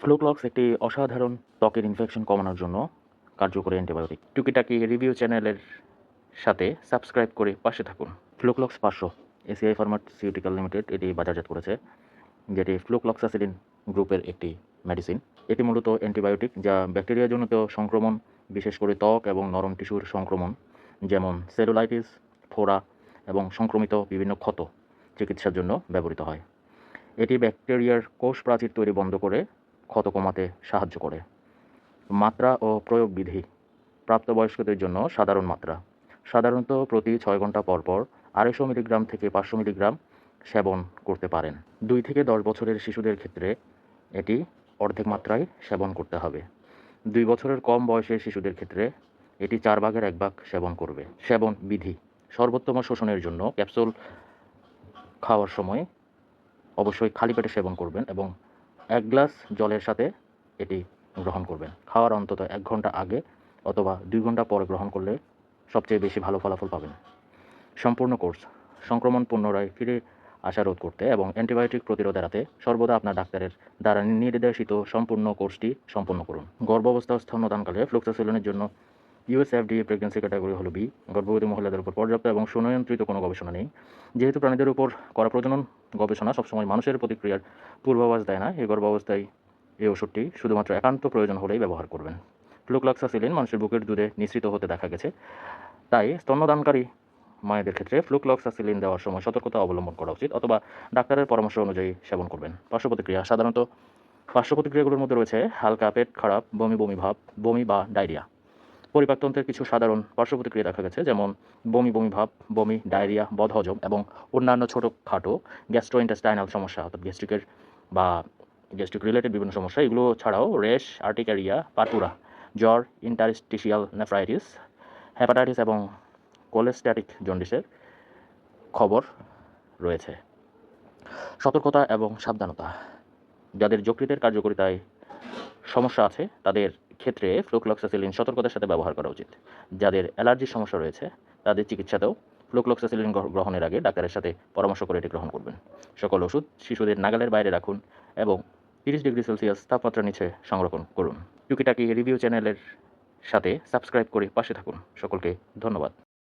ফ্লুক্লক্স একটি অসাধারণ ত্বকের ইনফেকশন কমানোর জন্য কার্যকরী অ্যান্টিবায়োটিক। টুকিটাকি রিভিউ চ্যানেলের সাথে সাবস্ক্রাইব করে পাশে থাকুন। ফ্লুক্লক্স 500 এসিআই ফার্মাসিউটিক্যাল লিমিটেড এটি বাজারজাত করেছে, যেটি ফ্লুক্লক্সাসিলিন গ্রুপের একটি মেডিসিন। এটি মূলত অ্যান্টিবায়োটিক যা ব্যাকটেরিয়াজনিত সংক্রমণ, বিশেষ করে ত্বক এবং নরম টিস্যুর সংক্রমণ যেমন সেলুলাইটিস, ফোড়া এবং সংক্রমিত বিভিন্ন ক্ষত চিকিৎসার জন্য ব্যবহৃত হয়। এটি ব্যাকটেরিয়ার কোষ প্রাচীর তৈরি বন্ধ করে ক্ষত কমাতে সাহায্য করে। মাত্রা ও প্রয়োগ বিধি: প্রাপ্তবয়স্কদের জন্য সাধারণ মাত্রা, সাধারণত প্রতি 6 ঘন্টা পর পর 250 মিলিগ্রাম থেকে 500 মিলিগ্রাম সেবন করতে পারেন। 2 থেকে 10 বছরের শিশুদের ক্ষেত্রে এটি অর্ধেক মাত্রায় সেবন করতে হবে। 2 বছরের কম বয়সের শিশুদের ক্ষেত্রে এটি 4 ভাগের 1 ভাগ সেবন করবে। সেবন বিধি: সর্বোত্তম শোষণের জন্য ক্যাপসুল খাওয়ার সময় অবশ্যই খালি পেটে সেবন করবেন এবং 1 গ্লাস জলের সাথে এটি গ্রহণ করবেন। খাওয়ার অন্তত 1 ঘন্টা আগে অথবা 2 ঘন্টা পরে গ্রহণ করলে সবচেয়ে বেশি ভালো ফলাফল পাবেন। সম্পূর্ণ কোর্স: সংক্রমণ পুনরায় ফিরে আসা রোধ করতে এবং অ্যান্টিবায়োটিক প্রতিরোধ এড়াতে সর্বদা আপনার ডাক্তারের দ্বারা নির্দেশিত সম্পূর্ণ কোর্সটি সম্পন্ন করুন। গর্ভাবস্থা ও স্তন্যদানকালে ফ্লুক্সাসিলিনের জন্য ইউএসএফডিএ প্রেগন্যান্সি ক্যাটাগরি হলো বি। গর্ভবতী মহিলাদের উপর পর্যাপ্ত এবং সুনিয়ন্ত্রিত কোনো গবেষণা নেই। যেহেতু প্রাণীদের উপর করা প্রজনন গবেষণা সবসময় মানুষের প্রতিক্রিয়ার পূর্বাভাস দেয় না, এই গর্ভাবস্থায় এই ওষুধটি শুধুমাত্র একান্ত প্রয়োজন হলেই ব্যবহার করবেন। ফ্লুক্লক্সাসিলিন মানুষের বুকের দুধে নিঃসৃত হতে দেখা গেছে, তাই স্তন্যদানকারী মায়েদের ক্ষেত্রে ফ্লুক্লক্সাসিলিন দেওয়ার সময় সতর্কতা অবলম্বন করা উচিত অথবা ডাক্তারের পরামর্শ অনুযায়ী সেবন করবেন। পার্শ্ব প্রতিক্রিয়া: সাধারণত পার্শ্ব প্রতিক্রিয়াগুলোর মধ্যে রয়েছে হালকা পেট খারাপ, বমি বমি ভাব, বমি বা ডায়রিয়া। পরিপাকতন্ত্রের কিছু সাধারণ পার্শ্ব প্রতিক্রিয়া দেখা গেছে, যেমন বমি বমি ভাব, বমি, ডায়রিয়া, বদহজম এবং অন্যান্য ছোটোখাটো গ্যাস্ট্রোইন্টেস্টাইনাল সমস্যা অর্থাৎ গ্যাস্ট্রিকের বা গ্যাস্ট্রিক রিলেটেড বিভিন্ন সমস্যা। এগুলো ছাড়াও র্যাশ, আর্টিকারিয়া, পাতুরা, জ্বর, ইন্টারস্টিশিয়াল নেফ্রাইটিস, হেপাটাইটিস এবং কোলেস্ট্যাটিক জন্ডিসের খবর রয়েছে। সতর্কতা এবং সাবধানতা: যাদের যকৃতের কার্যকারিতায় সমস্যা আছে তাদের ক্ষেত্রে ফ্লুক্লক্সাসিলিন সতর্কতার সাথে ব্যবহার করা উচিত। যাদের অ্যালার্জির সমস্যা রয়েছে তাদের চিকিৎসাতেও ফ্লুক্লক্সাসিলিন গ্রহণের আগে ডাক্তারের সাথে পরামর্শ করে এটি গ্রহণ করবেন। সকল ওষুধ শিশুদের নাগালের বাইরে রাখুন এবং 30 ডিগ্রি সেলসিয়াস তাপমাত্রার নিচে সংরক্ষণ করুন। টুকিটাকি রিভিউ চ্যানেলের সাথে সাবস্ক্রাইব করে পাশে থাকুন। সকলকে ধন্যবাদ।